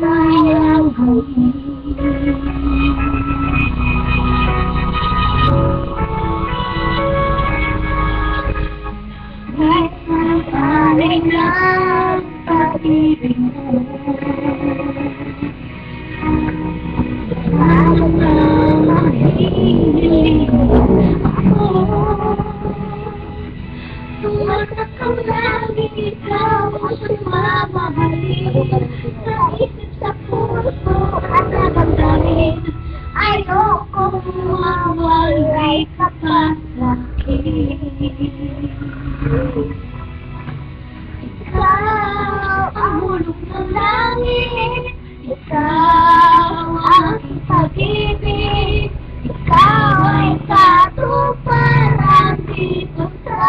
kayang gawin. Ay ng pag-ibig mo, lalo na mahihiling ako. Tumatak ang lagi, ikaw ang mamahalin. Sa isip, sa puso at sa damdamin, ayokong mawalay ka pa sa'kin. Ikaw ang hulog ng langit, ikaw ang aking pag-ibig, ikaw ay katuparan dito sa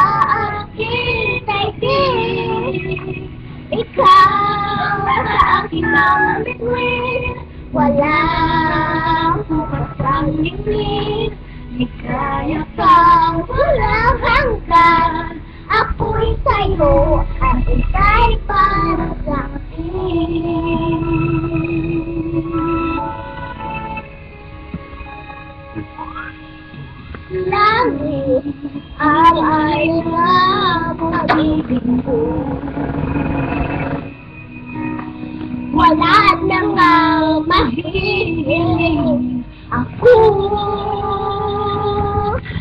aking daigdig. Ikaw sa akin ang bituin, walang bukas ang lingid, ligaya kang walang hanggan. Ako'y sa'yo at ika'y para sa'kin. Langit ang ay ng pag-ibig mo, wala nang mahihiling ako.